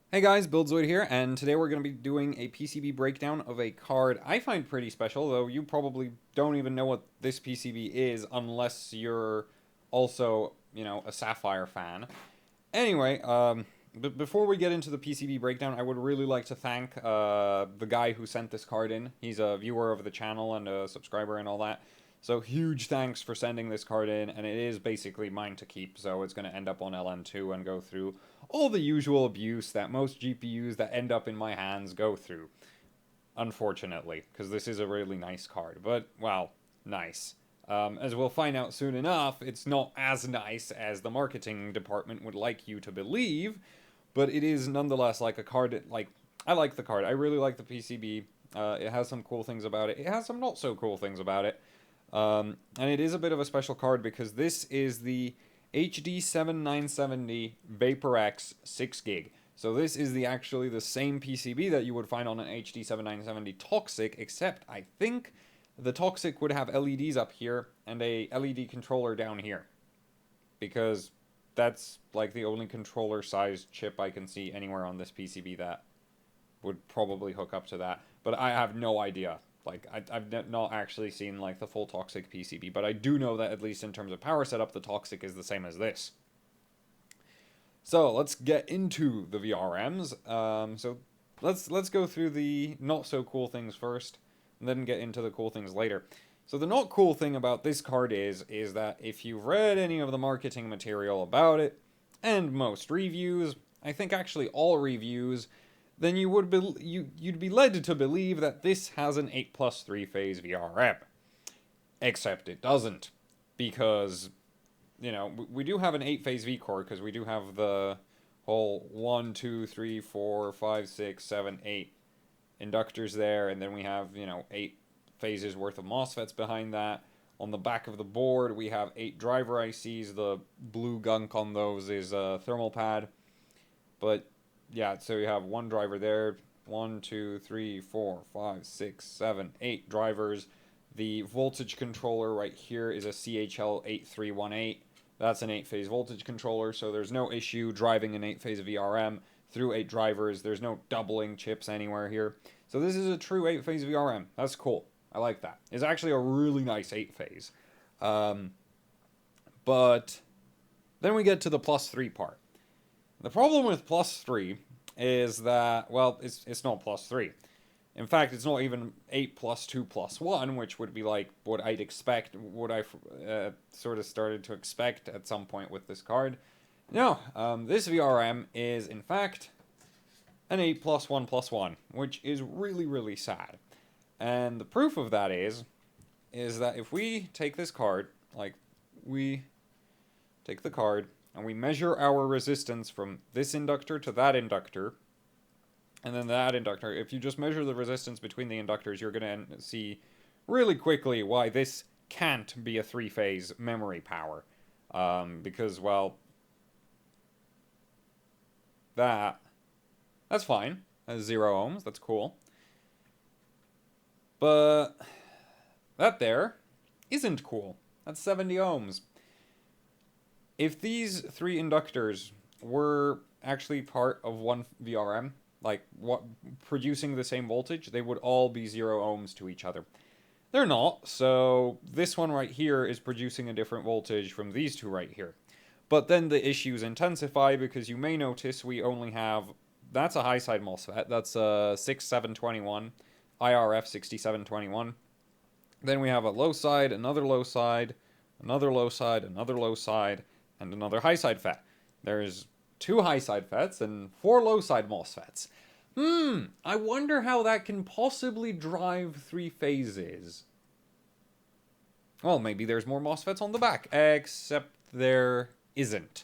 Hey guys, Buildzoid here, and today we're going to be doing a PCB breakdown of a card I find pretty special, though you probably don't even know what this PCB is unless you're also, a Sapphire fan. Anyway, before we get into the PCB breakdown, I would really like to thank the guy who sent this card in. He's a viewer of the channel and a subscriber and all that. So huge thanks for sending this card in, and it is basically mine to keep, so it's going to end up on LN2 and go through all the usual abuse that most GPUs that end up in my hands go through. Unfortunately, because this is a really nice card, but, well, nice. As we'll find out soon enough, it's not as nice as the marketing department would like you to believe, but it is nonetheless like a card, I like the card. I really like the PCB. It has some cool things about it. It has some not so cool things about it. And it is a bit of a special card because this is the HD7970 VaporX 6GB. So this is actually the same PCB that you would find on an HD7970 Toxic, except I think the Toxic would have LEDs up here and a LED controller down here. Because that's like the only controller sized chip I can see anywhere on this PCB that would probably hook up to that. But I have no idea. Like, I've not actually seen, like, the full Toxic PCB, but I do know that, at least in terms of power setup, the Toxic is the same as this. So, let's get into the VRMs. So, let's go through the not-so-cool things first, and then get into the cool things later. So, the not cool thing about this card is that if you've read any of the marketing material about it, and most reviews, I think actually all reviews, then you'd be led to believe that this has an 8 plus 3 phase VRM. Except it doesn't. Because, we do have an 8 phase Vcore, because we do have the whole 1, 2, 3, 4, 5, 6, 7, 8 inductors there, and then we have, 8 phases worth of MOSFETs behind that. On the back of the board, we have 8 driver ICs. The blue gunk on those is a thermal pad. But yeah, so you have one driver there, 1, 2, 3, 4, 5, 6, 7, 8 drivers. The voltage controller right here is a CHL8318. That's an 8-phase voltage controller, so there's no issue driving an 8-phase VRM through 8 drivers. There's no doubling chips anywhere here. So this is a true 8-phase VRM. That's cool. I like that. It's actually a really nice 8-phase. But then we get to the plus 3 part. The problem with plus 3 is that, well, it's not plus 3. In fact, it's not even 8 plus 2 plus 1, which would be like what I'd expect, what I sort of started to expect at some point with this card. No, this VRM is, in fact, an 8 plus 1 plus 1, which is really, really sad. And the proof of that is that if we take this card, like, we take the card, and we measure our resistance from this inductor to that inductor, and then that inductor. If you just measure the resistance between the inductors, you're going to see really quickly why this can't be a 3-phase memory power. Because, well, that's fine. That's 0 ohms. That's cool. But that there isn't cool. That's 70 ohms. If these 3 inductors were actually part of one VRM, like what producing the same voltage, they would all be 0 ohms to each other. They're not, so this one right here is producing a different voltage from these two right here. But then the issues intensify because you may notice we only have, that's a high side MOSFET, that's a 6721, IRF 6721. Then we have a low side, another low side, another low side, another low side, and another high side FET. There's 2 high side FETs and 4 low side MOSFETs. I wonder how that can possibly drive 3 phases. Well, maybe there's more MOSFETs on the back, except there isn't.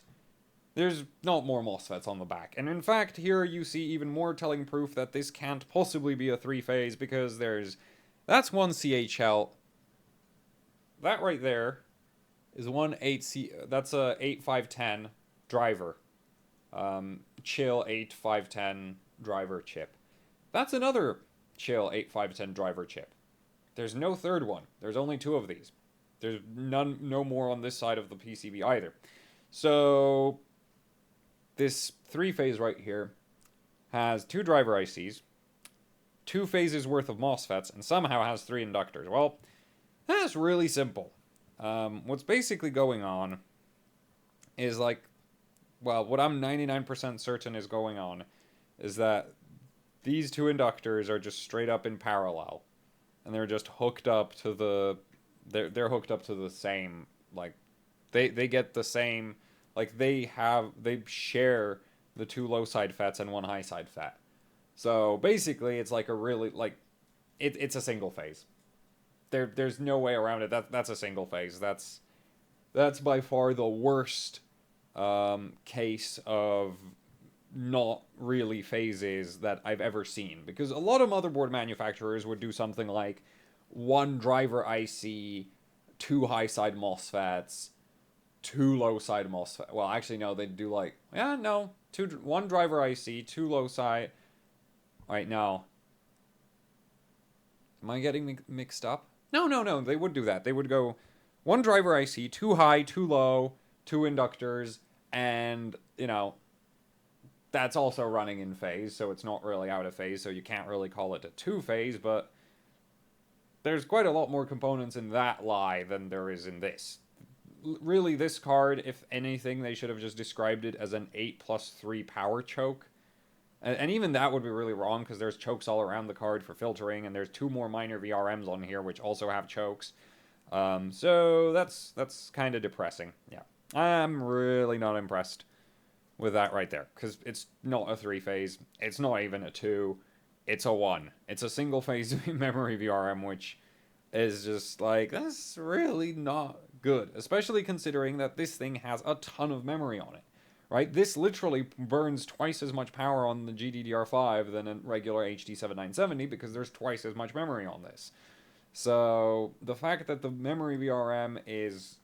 There's not more MOSFETs on the back. And in fact, here you see even more telling proof that this can't possibly be a 3-phase because that's one CHL. That right there is one 8C, that's a 8510 driver. Chill 8510 driver chip. That's another Chill 8510 driver chip. There's no third one. There's only 2 of these. There's no more on this side of the PCB either. So this 3-phase right here has 2 driver ICs, 2 phases worth of MOSFETs, and somehow has 3 inductors. Well, that's really simple. What's basically going on is like, well, what I'm 99% certain is going on is that these 2 inductors are just straight up in parallel, and they're just hooked up to the, they're hooked up to the same, like, they get the same, like, they share the 2 low side FETs and 1 high side FET. So basically, it's like a really, like, it's a single phase. There's no way around it. That's a single phase. That's by far the worst case of not really phases that I've ever seen. Because a lot of motherboard manufacturers would do something like 1 driver IC, 2 high side MOSFETs, 2 low side MOSFETs. Well, actually, no, they'd do like, 1 driver IC, 2 low side. Alright, now. Am I getting mixed up? No, they would do that. They would go 1 driver IC, 2 high, 2 low, 2 inductors, and, you know, that's also running in phase, so it's not really out of phase, so you can't really call it a 2-phase, but there's quite a lot more components in that lie than there is in this. Really, this card, if anything, they should have just described it as an 8+3 power choke. And even that would be really wrong, because there's chokes all around the card for filtering, and there's 2 more minor VRMs on here, which also have chokes. So that's kind of depressing. Yeah, I'm really not impressed with that right there, because it's not a 3-phase. It's not even a 2. It's a 1. It's a single-phase memory VRM, which is just like, that's really not good, especially considering that this thing has a ton of memory on it. Right? This literally burns twice as much power on the GDDR5 than a regular HD 7970 because there's twice as much memory on this. So the fact that the memory VRM is,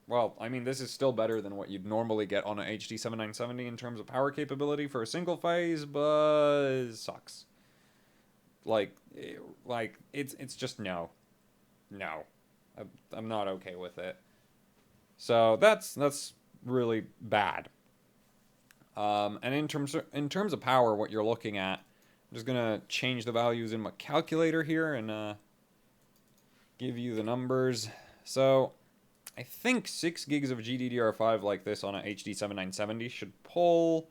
well, I mean, this is still better than what you'd normally get on an HD 7970 in terms of power capability for a single phase, but it sucks. Like it's just no. I'm not okay with it. So that's really bad. And in terms of power, what you're looking at, I'm just gonna change the values in my calculator here and give you the numbers. So I think 6 gigs of GDDR5 like this on a HD 7970 should pull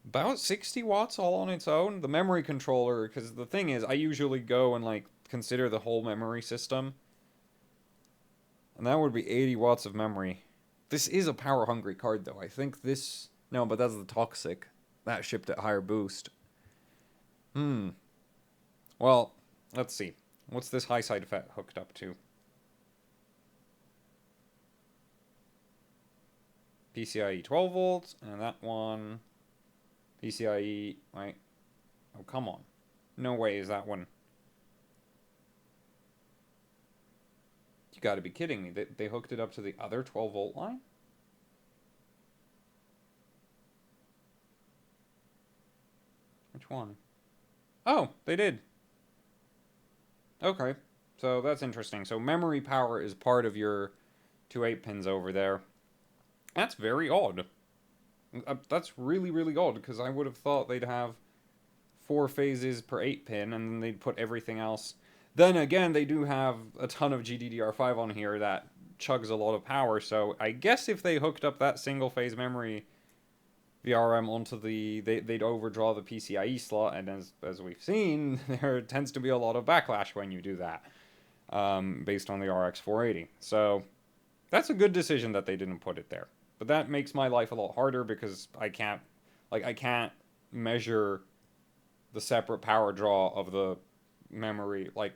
about 60 watts all on its own. The memory controller, because the thing is, I usually go and like consider the whole memory system, and that would be 80 watts of memory. This is a power hungry card though. I think this. No, but that's the Toxic. That shipped at higher boost. Well, let's see. What's this high side FET hooked up to? PCIe 12 volts, and that one... PCIe... Right? Oh, come on. No way is that one... You gotta be kidding me. They hooked it up to the other 12 volt line? Which one? Oh, they did. Okay, so that's interesting. So memory power is part of your 2 8-pins over there. That's very odd. That's really, really odd, because I would have thought they'd have 4 phases per 8-pin, and then they'd put everything else. Then again, they do have a ton of GDDR5 on here that chugs a lot of power, so I guess if they hooked up that single-phase memory VRM onto the... They'd overdraw the PCIe slot, and as we've seen, there tends to be a lot of backlash when you do that, based on the RX 480. So that's a good decision that they didn't put it there. But that makes my life a lot harder, because I can't measure the separate power draw of the memory. Like,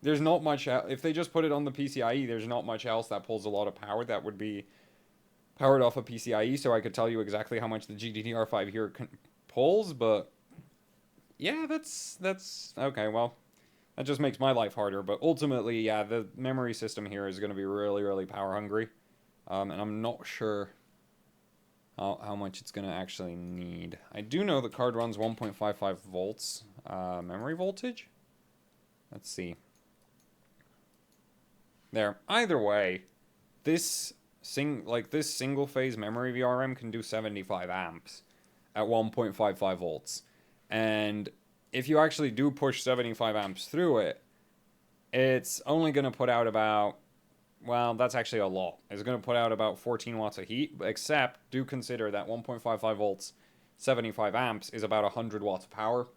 there's not much... If they just put it on the PCIe, there's not much else that pulls a lot of power that would be powered off a PCIe, so I could tell you exactly how much the GDDR5 here pulls, but yeah, that's okay. Well, that just makes my life harder, but ultimately, yeah, the memory system here is going to be really, really power hungry, and I'm not sure how much it's going to actually need. I do know the card runs 1.55 volts memory voltage. Let's see. There. Either way, this single phase memory VRM can do 75 amps at 1.55 volts. And if you actually do push 75 amps through it, it's only going to put out about, well, that's actually a lot. It's going to put out about 14 watts of heat, except do consider that 1.55 volts, 75 amps is about 100 watts of power.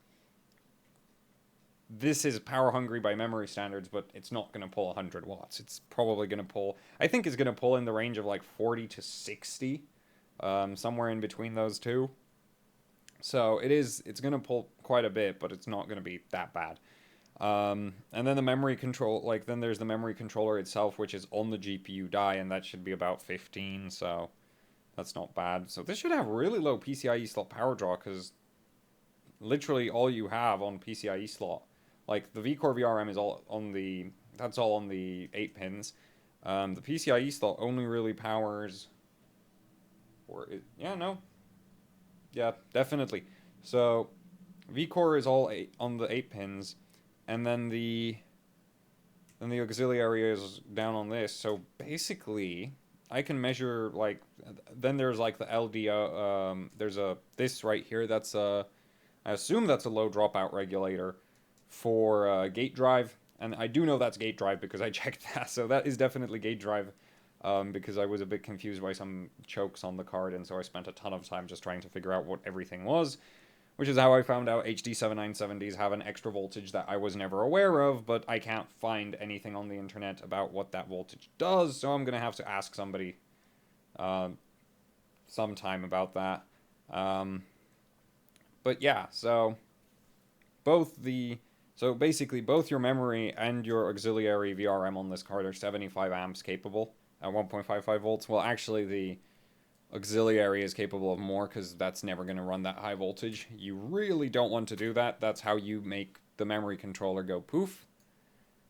This is power hungry by memory standards, but it's not going to pull 100 watts. It's probably going to pull, I think it's going to pull in the range of like 40 to 60, somewhere in between those two. So it's going to pull quite a bit, but it's not going to be that bad. And then the memory control, then there's the memory controller itself, which is on the GPU die, and that should be about 15, so that's not bad. So this should have really low PCIe slot power draw, because literally all you have on PCIe slot, like the Vcore Vrm is all on the, that's all on the 8 pins. The PCIe slot only really powers, yeah, definitely. So Vcore is all on the 8 pins, and then the auxiliary is down on this. So basically, I can measure, then there's the LDO, there's this right here, that's I assume that's a low dropout regulator for gate drive, and I do know that's gate drive because I checked that, so that is definitely gate drive, because I was a bit confused by some chokes on the card, and so I spent a ton of time just trying to figure out what everything was, which is how I found out HD 7970s have an extra voltage that I was never aware of, but I can't find anything on the internet about what that voltage does, so I'm going to have to ask somebody sometime about that. But yeah, so basically both your memory and your auxiliary VRM on this card are 75 amps capable at 1.55 volts. Well, actually the auxiliary is capable of more, because that's never going to run that high voltage. You really don't want to do that. That's how you make the memory controller go poof,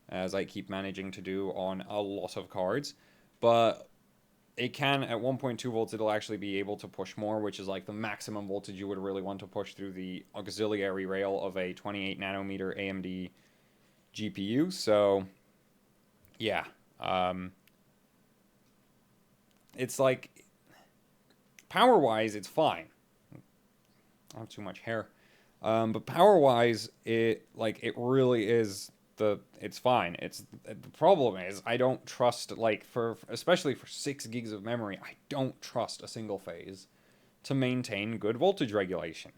as I keep managing to do on a lot of cards. But it can, at 1.2 volts, it'll actually be able to push more, which is like the maximum voltage you would really want to push through the auxiliary rail of a 28 nanometer AMD GPU. So yeah, it's like, power-wise, it's fine. I have too much hair. But power-wise, it really is, it's fine. The problem is, I don't trust, especially for 6 gigs of memory, I don't trust a single phase to maintain good voltage regulation.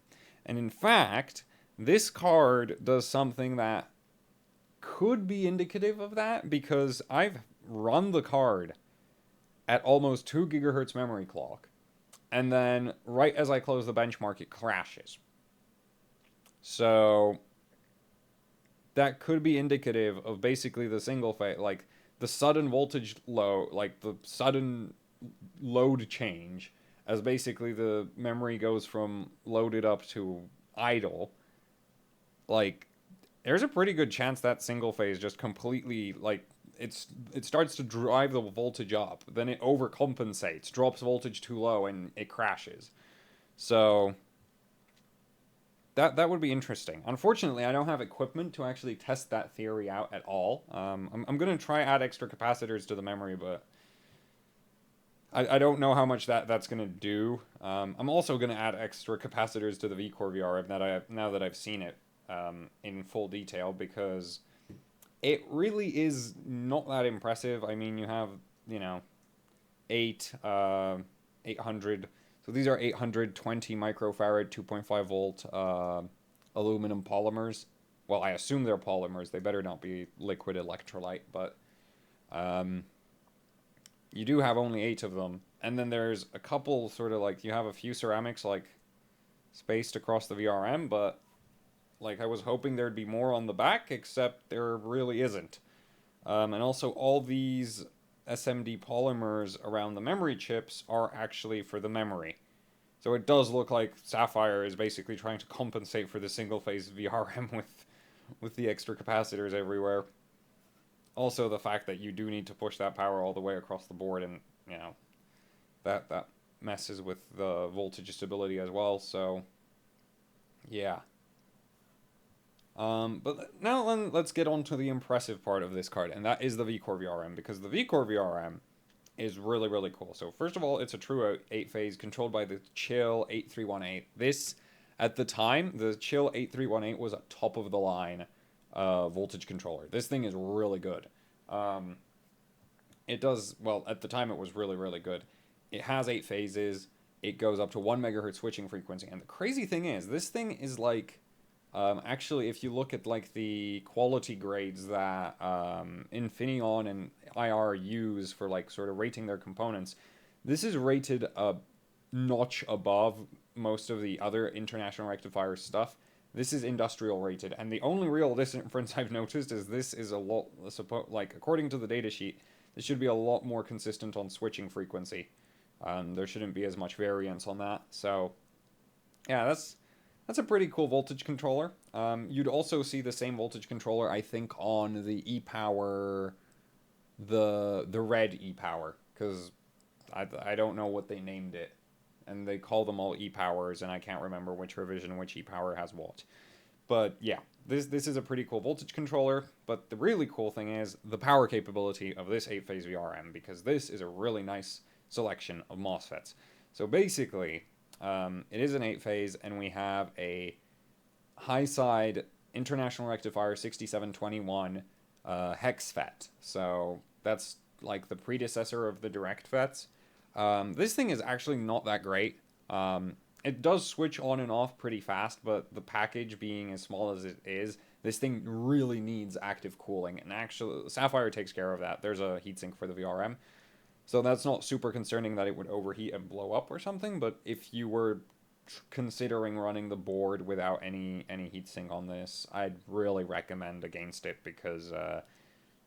And in fact, this card does something that could be indicative of that, because I've run the card at almost 2 gigahertz memory clock, and then right as I close the benchmark, it crashes. So that could be indicative of basically the single phase, the sudden voltage low, the sudden load change, as basically the memory goes from loaded up to idle. There's a pretty good chance that single phase just completely, it starts to drive the voltage up, then it overcompensates, drops voltage too low, and it crashes. So that would be interesting. Unfortunately, I don't have equipment to actually test that theory out at all. I'm going to try add extra capacitors to the memory, but I don't know how much that's going to do. I'm also going to add extra capacitors to the Vcore Vrm now that I've seen it in full detail, because it really is not that impressive. I mean, you have, 800. So these are 820 microfarad, 2.5 volt aluminum polymers. Well, I assume they're polymers. They better not be liquid electrolyte, but you do have only 8 of them. And then there's a couple sort of you have a few ceramics spaced across the VRM, but I was hoping there'd be more on the back, except there really isn't. And also all these SMD polymers around the memory chips are actually for the memory. So it does look like Sapphire is basically trying to compensate for the single-phase VRM with the extra capacitors everywhere. Also, the fact that you do need to push that power all the way across the board, and, that messes with the voltage stability as well, so yeah. But now let's get on to the impressive part of this card, and that is the Vcore Vrm, because the Vcore Vrm is really, really cool. So first of all, it's a true 8-phase controlled by the Chill 8318. This At the time, the Chill 8318 was a top-of-the-line voltage controller. This thing is really good. It does, well, at the time it was really, really good. It has 8 phases. It goes up to 1 megahertz switching frequency. And the crazy thing is, this thing is like, actually, if you look at like the quality grades that Infineon and IR use for like sort of rating their components, this is rated a notch above most of the other international rectifier stuff. This is industrial rated, and the only real difference I've noticed is this is a lot, like according to the datasheet, this should be a lot more consistent on switching frequency. There shouldn't be as much variance on that. So, yeah, that's a pretty cool voltage controller. You'd also see the same voltage controller, I think, on the e-Power, the red e-Power, because I don't know what they named it. And they call them all e-Powers, and I can't remember which revision which e-Power has what. But yeah, this is a pretty cool voltage controller, but the really cool thing is the power capability of this 8-phase VRM, because this is a really nice selection of MOSFETs. So basically, it is an 8-phase, and we have a high-side International Rectifier 6721 hex FET. So that's like the predecessor of the direct FETs. This thing is actually not that great. It does switch on and off pretty fast, but the package being as small as it is, this thing really needs active cooling. And actually, Sapphire takes care of that. There's a heatsink for the VRM. So that's not super concerning that it would overheat and blow up or something, but if you were considering running the board without any heatsink on this, I'd really recommend against it, because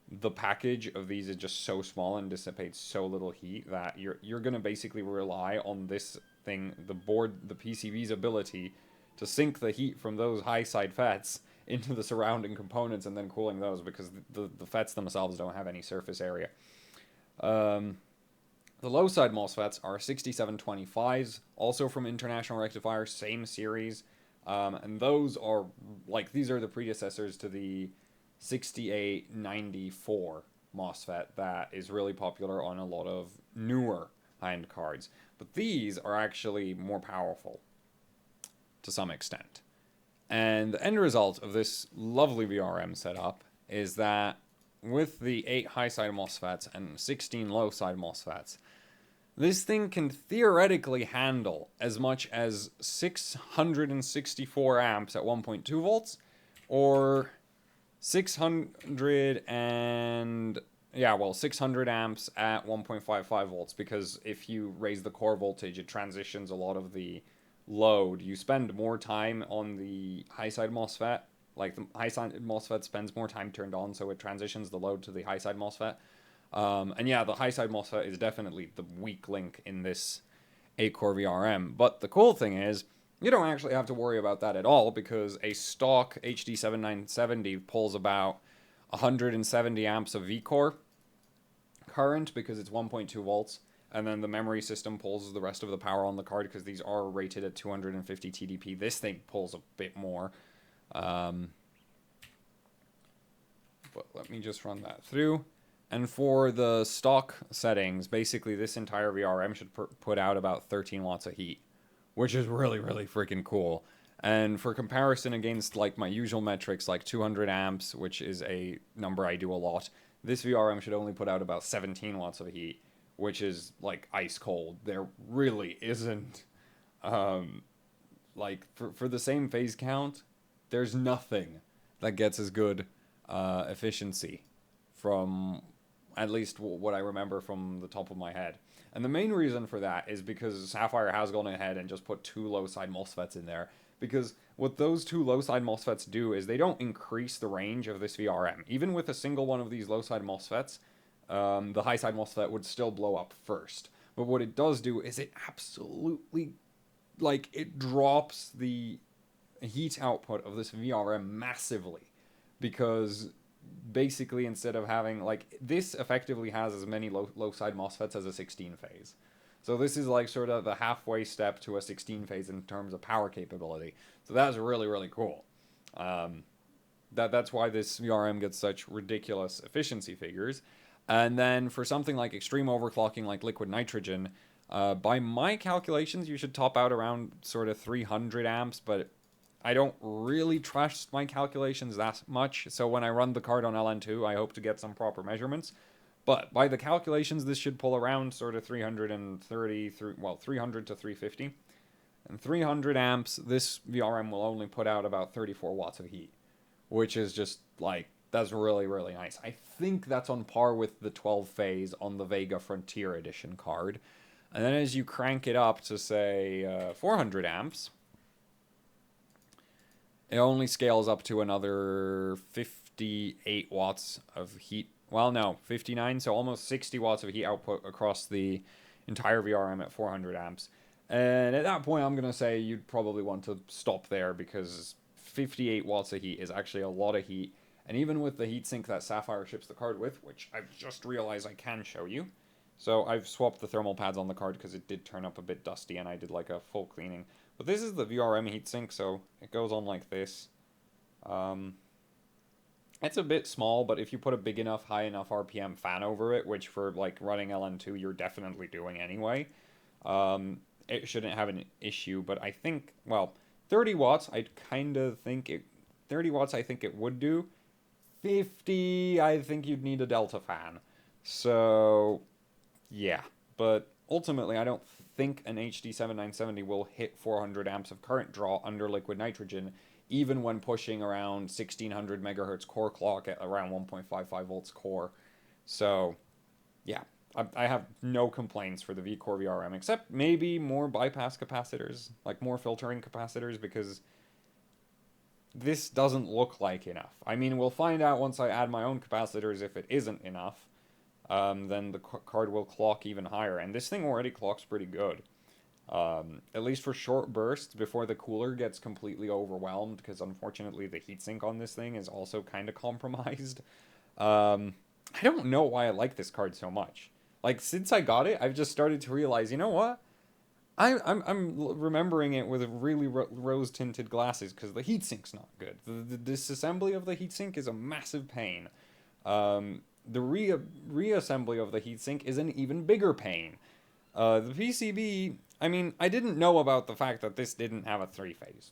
the package of these is just so small and dissipates so little heat that you're going to basically rely on this thing, the PCB's ability to sink the heat from those high side FETs into the surrounding components and then cooling those, because the FETs themselves don't have any surface area. The low side MOSFETs are 6725s, also from International Rectifier, same series, and those are like, these are the predecessors to the 6894 MOSFET that is really popular on a lot of newer high-end cards. But these are actually more powerful to some extent. And the end result of this lovely VRM setup is that with the 8 high-side MOSFETs and 16 low-side MOSFETs, this thing can theoretically handle as much as 664 amps at 1.2 volts, or 600 amps at 1.55 volts, because if you raise the core voltage, it transitions a lot of the load. You spend more time on the high side MOSFET, like the high side MOSFET spends more time turned on, so it transitions the load to the high side MOSFET. And yeah, the high side MOSFET is definitely the weak link in this 8-core VRM. But the cool thing is, you don't actually have to worry about that at all, because a stock HD7970 pulls about 170 amps of Vcore current, because it's 1.2 volts, and then the memory system pulls the rest of the power on the card, because these are rated at 250 TDP. This thing pulls a bit more. But let me just run that through. And for the stock settings, basically this entire VRM should put out about 13 watts of heat, which is really, really freaking cool. And for comparison against like my usual metrics, like 200 amps, which is a number I do a lot, this VRM should only put out about 17 watts of heat, which is like ice cold. There really isn't, like for the same phase count, there's nothing that gets as good efficiency from at least what I remember from the top of my head. And the main reason for that is because Sapphire has gone ahead and just put 2 low-side MOSFETs in there. Because what those 2 low-side MOSFETs do is they don't increase the range of this VRM. Even with a single one of these low-side MOSFETs, the high-side MOSFET would still blow up first. But what it does do is it absolutely, like, it drops the heat output of this VRM massively. Because basically, instead of having, like, this effectively has as many low-side MOSFETs as a 16-phase. So this is like sort of the halfway step to a 16-phase in terms of power capability. So that's really, really cool. That's why this VRM gets such ridiculous efficiency figures. And then for something like extreme overclocking like liquid nitrogen, By my calculations, you should top out around sort of 300 amps, but I don't really trust my calculations that much, so when I run the card on LN2, I hope to get some proper measurements. But by the calculations, this should pull around sort of 330, well, 300 to 350. And 300 amps, this VRM will only put out about 34 watts of heat, which is just, like, that's really, really nice. I think that's on par with the 12 phase on the Vega Frontier Edition card. And then as you crank it up to, say, 400 amps, it only scales up to another 58 watts of heat. Well, no, 59, so almost 60 watts of heat output across the entire VRM at 400 amps. And at that point, I'm going to say you'd probably want to stop there because 58 watts of heat is actually a lot of heat. And even with the heatsink that Sapphire ships the card with, which I've just realized I can show you. So I've swapped the thermal pads on the card because it did turn up a bit dusty and I did like a full cleaning. But this is the VRM heatsink, so it goes on like this. It's a bit small, but if you put a big enough, high enough RPM fan over it, which for like running LN2 you're definitely doing anyway, it shouldn't have an issue. But I think, well, 30 watts, I kind of think it, 30 watts I think it would do. 50, I think you'd need a Delta fan. So, yeah. But ultimately, I don't think an HD7970 will hit 400 amps of current draw under liquid nitrogen, even when pushing around 1600 megahertz core clock at around 1.55 volts core. So, yeah, I have no complaints for the Vcore Vrm, except maybe more bypass capacitors, like more filtering capacitors, because this doesn't look like enough. I mean, we'll find out once I add my own capacitors if it isn't enough. Then the card will clock even higher. And this thing already clocks pretty good. At least for short bursts before the cooler gets completely overwhelmed, because unfortunately the heatsink on this thing is also kind of compromised. I don't know why I like this card so much. Like, since I got it, I've just started to realize, you know what? I'm remembering it with really rose-tinted glasses, because the heatsink's not good. The disassembly of the heatsink is a massive pain. The reassembly of the heatsink is an even bigger pain. The PCB, I mean, I didn't know about the fact that this didn't have a 3-phase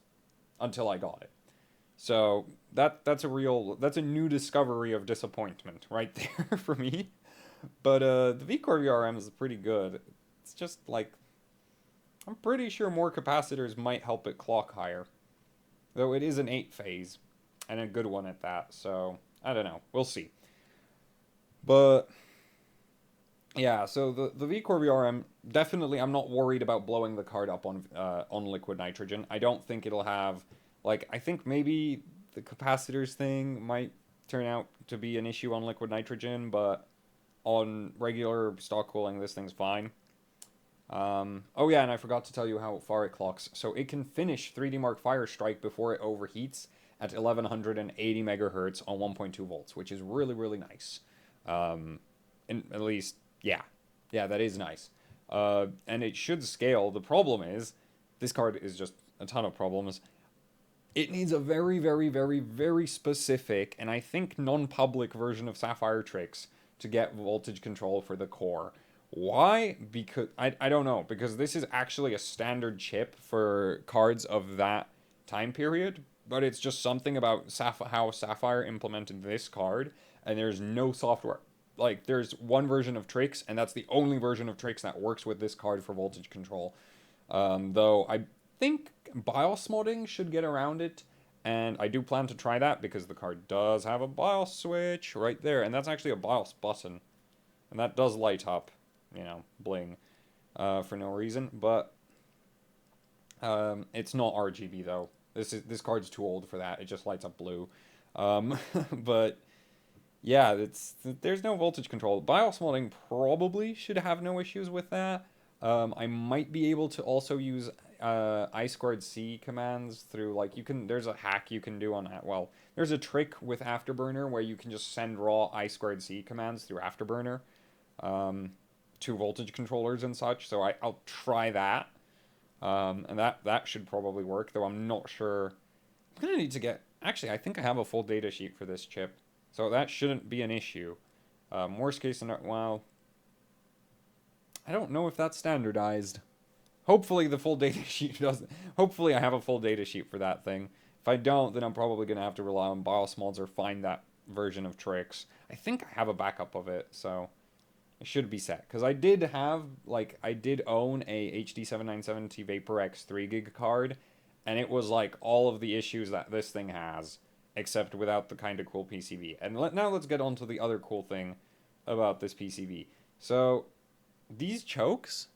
until I got it. So that's a new discovery of disappointment right there for me. But the Vcore VRM is pretty good. It's just like, I'm pretty sure more capacitors might help it clock higher. Though it is an 8-phase, and a good one at that, so I don't know. We'll see. But yeah, so the Vcore VRM, definitely I'm not worried about blowing the card up on liquid nitrogen. I don't think it'll have, like, I think maybe the capacitors thing might turn out to be an issue on liquid nitrogen, but on regular stock cooling, this thing's fine. Oh yeah, and I forgot to tell you how far it clocks. So it can finish 3D Mark Fire Strike before it overheats at 1180 megahertz on 1.2 volts, which is really, really nice. And at least, yeah, that is nice. And it should scale. The problem is, this card is just a ton of problems. It needs a very, very, very, very specific, and I think non-public version of Sapphire Tricks to get voltage control for the core. Why? Because, I don't know, because this is actually a standard chip for cards of that time period, but it's just something about how Sapphire implemented this card, and there's no software. Like, there's one version of Tricks, and that's the only version of Tricks that works with this card for voltage control. Though I think BIOS modding should get around it, and I do plan to try that because the card does have a BIOS switch right there, and that's actually a BIOS button, and that does light up, you know, bling, for no reason, but it's not RGB though. This card's too old for that. It just lights up blue. But yeah, there's no voltage control. BIOS modding probably should have no issues with that. I might be able to also use I2C commands through, like, there's a hack you can do on that. Well, there's a trick with Afterburner where you can just send raw I2C commands through Afterburner to voltage controllers and such. So I'll try that. And that should probably work, though I'm not sure. I'm going to need to get... Actually, I think I have a full data sheet for this chip. So that shouldn't be an issue. Worst case scenario... Well... I don't know if that's standardized. Hopefully the full data sheet doesn't. Hopefully I have a full data sheet for that thing. If I don't, then I'm probably going to have to rely on BIOS mods or find that version of Tricks. I think I have a backup of it, so it should be set. Because I did have, like, I did own a HD 7970 VaporX 3GB card, and it was, like, all of the issues that this thing has, except without the kind of cool PCB. And now let's get on to the other cool thing about this PCB. So, these chokes,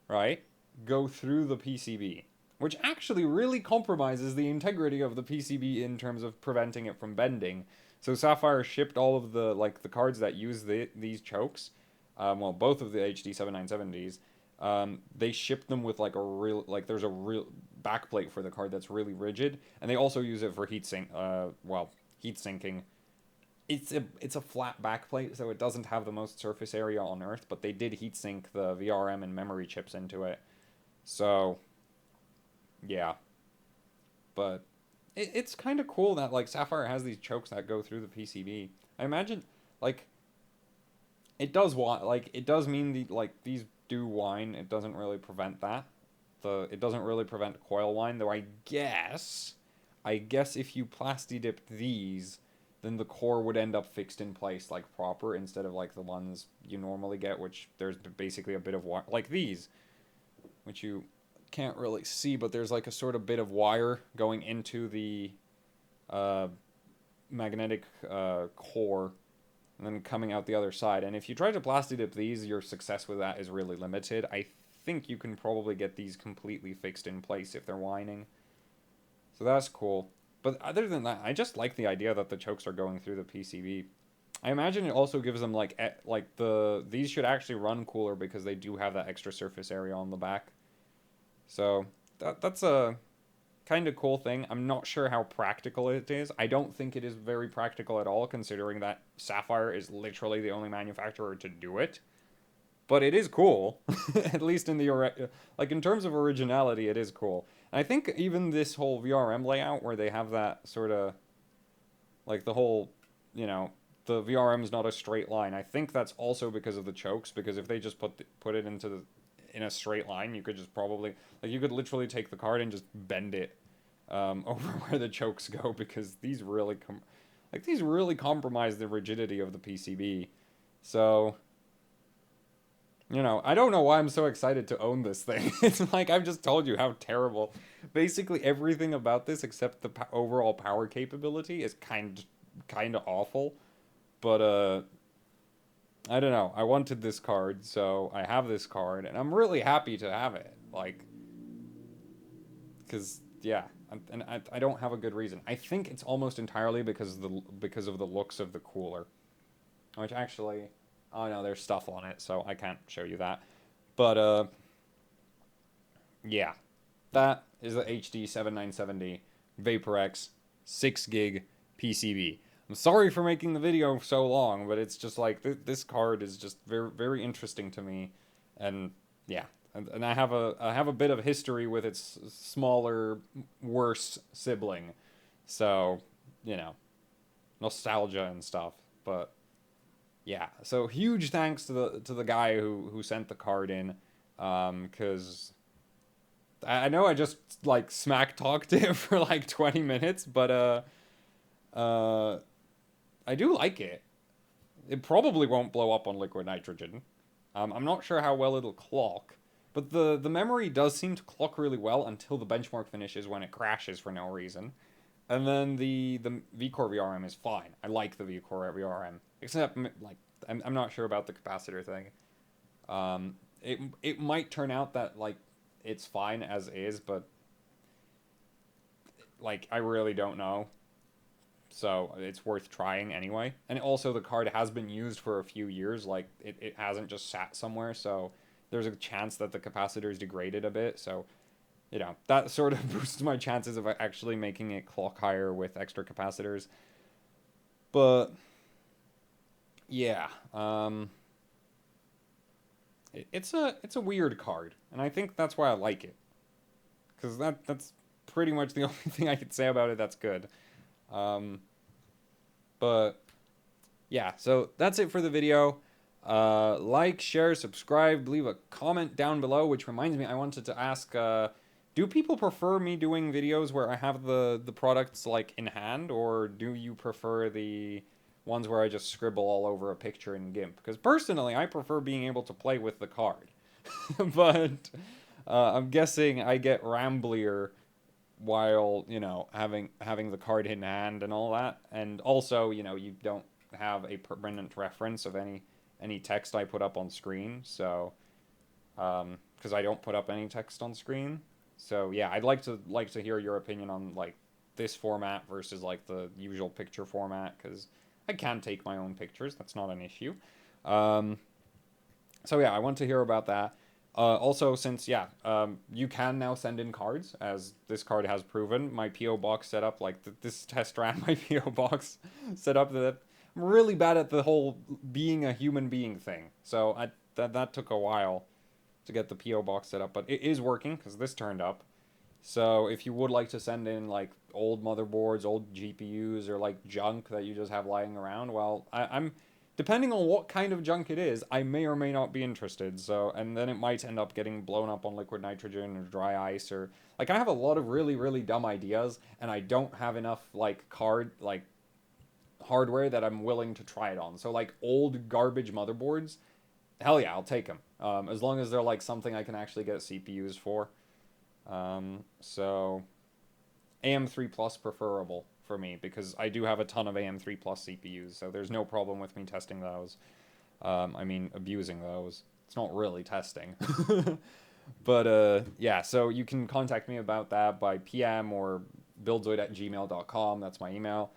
right, go through the PCB, which actually really compromises the integrity of the PCB in terms of preventing it from bending. So Sapphire shipped all of the, like, the cards that use these chokes, well, both of the HD 7970s, they shipped them with, like, a real, like, there's a real backplate for the card that's really rigid, and they also use it for heatsink, well, heat sinking. It's a flat backplate, so it doesn't have the most surface area on Earth, but they did heatsink the VRM and memory chips into it. So, yeah. But it's kind of cool that, like, Sapphire has these chokes that go through the PCB. I imagine, like, it does mean these do whine. It doesn't really prevent that. It doesn't really prevent coil whine, though I guess if you plasti dipped these, then the core would end up fixed in place, like, proper, instead of, like, the ones you normally get, which there's basically a bit of wire, like these, which you can't really see, but there's, like, a sort of bit of wire going into the magnetic core, and then coming out the other side. And if you try to plasti dip these, your success with that is really limited. I think you can probably get these completely fixed in place if they're whining. So that's cool. But other than that, I just like the idea that the chokes are going through the PCB. I imagine it also gives them, these should actually run cooler because they do have that extra surface area on the back. So that's a kind of cool thing. I'm not sure how practical it is. I don't think it is very practical at all, considering that Sapphire is literally the only manufacturer to do it. But it is cool, at least in in terms of originality, it is cool. And I think even this whole VRM layout where they have that sort of, like, the whole, the VRM is not a straight line. I think that's also because of the chokes, because if they just put it in a straight line, you could just probably, like, you could literally take the card and just bend it over where the chokes go, because these really compromise the rigidity of the PCB. So, I don't know why I'm so excited to own this thing. It's like I've just told you how terrible. Basically everything about this except the overall power capability is kind of awful. But I don't know. I wanted this card, so I have this card, and I'm really happy to have it. Like, because yeah, and I don't have a good reason. I think it's almost entirely because of the looks of the cooler, which actually. Oh no, there's stuff on it, so I can't show you that. But, yeah. That is the HD 7970 VaporX 6GB PCB. I'm sorry for making the video so long, but it's just like, this card is just very, very interesting to me. And, yeah. And I have a bit of history with its smaller, worse sibling. So, nostalgia and stuff. But... yeah, so huge thanks to the guy who sent the card in, because I know I just, like, smack talked it for, like, 20 minutes, but, I do like it. It probably won't blow up on liquid nitrogen. I'm not sure how well it'll clock, but the memory does seem to clock really well until the benchmark finishes, when it crashes for no reason. And then the Vcore Vrm is fine. I like the Vcore Vrm. Except, like, I'm not sure about the capacitor thing. It might turn out that, like, it's fine as is, but, like, I really don't know. So it's worth trying anyway. And also the card has been used for a few years. Like, it hasn't just sat somewhere, so there's a chance that the capacitor's degraded a bit, so... that sort of boosts my chances of actually making it clock higher with extra capacitors. But, yeah, it's a weird card, and I think that's why I like it. Because that's pretty much the only thing I could say about it that's good. But, yeah, so that's it for the video. Like, share, subscribe, leave a comment down below, which reminds me, I wanted to ask, do people prefer me doing videos where I have the products, like, in hand, or do you prefer the ones where I just scribble all over a picture in GIMP? Because personally, I prefer being able to play with the card. But I'm guessing I get ramblier while, you know, having the card in hand and all that. And also, you know, you don't have a permanent reference of any text I put up on screen. So, because I don't put up any text on screen. So yeah, I'd like to hear your opinion on like this format versus like the usual picture format, because I can take my own pictures. That's not an issue. So yeah, I want to hear about that. Also, since, yeah, you can now send in cards, as this card has proven. My P.O. box set up, like, this test ran my P.O. box set up. That I'm really bad at the whole being a human being thing. So that took a while to get the P.O. box set up. But it is working, because this turned up. So if you would like to send in, like, old motherboards, old GPUs, or, like, junk that you just have lying around, well, I'm... Depending on what kind of junk it is, I may or may not be interested. So, and then it might end up getting blown up on liquid nitrogen or dry ice, or like, I have a lot of really, really dumb ideas, and I don't have enough like hardware that I'm willing to try it on. So like old garbage motherboards, hell yeah, I'll take them. As long as they're like something I can actually get CPUs for. So AM3 Plus preferable for me, because I do have a ton of AM3 Plus CPUs, so there's no problem with me testing those. I mean, abusing those. It's not really testing. But, yeah, so you can contact me about that by PM or buildzoid@gmail.com. That's my email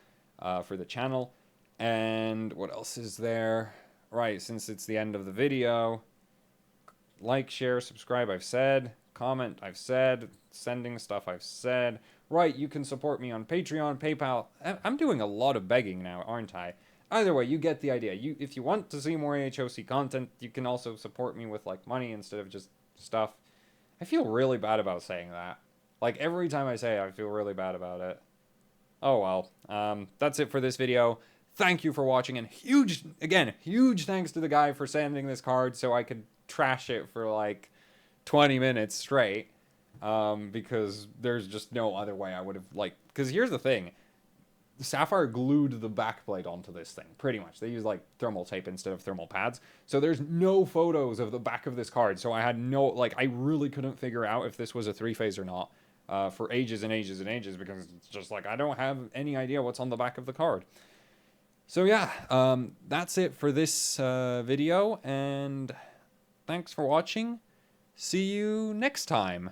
for the channel. And what else is there? Right, since it's the end of the video, like, share, subscribe, I've said. Comment, I've said. Sending stuff, I've said. Right, you can support me on Patreon, PayPal. I'm doing a lot of begging now, aren't I? Either way, you get the idea. If you want to see more AHOC content, you can also support me with, like, money instead of just stuff. I feel really bad about saying that. Like, every time I say it, I feel really bad about it. Oh, well. That's it for this video. Thank you for watching, and huge thanks to the guy for sending this card so I could trash it for, like, 20 minutes straight. Because there's just no other way I would have, like... Because here's the thing. Sapphire glued the backplate onto this thing, pretty much. They used, like, thermal tape instead of thermal pads. So there's no photos of the back of this card. So I had no... Like, I really couldn't figure out if this was a three-phase or not for ages and ages and ages, because it's just, like, I don't have any idea what's on the back of the card. So, yeah, that's it for this video, and thanks for watching. See you next time.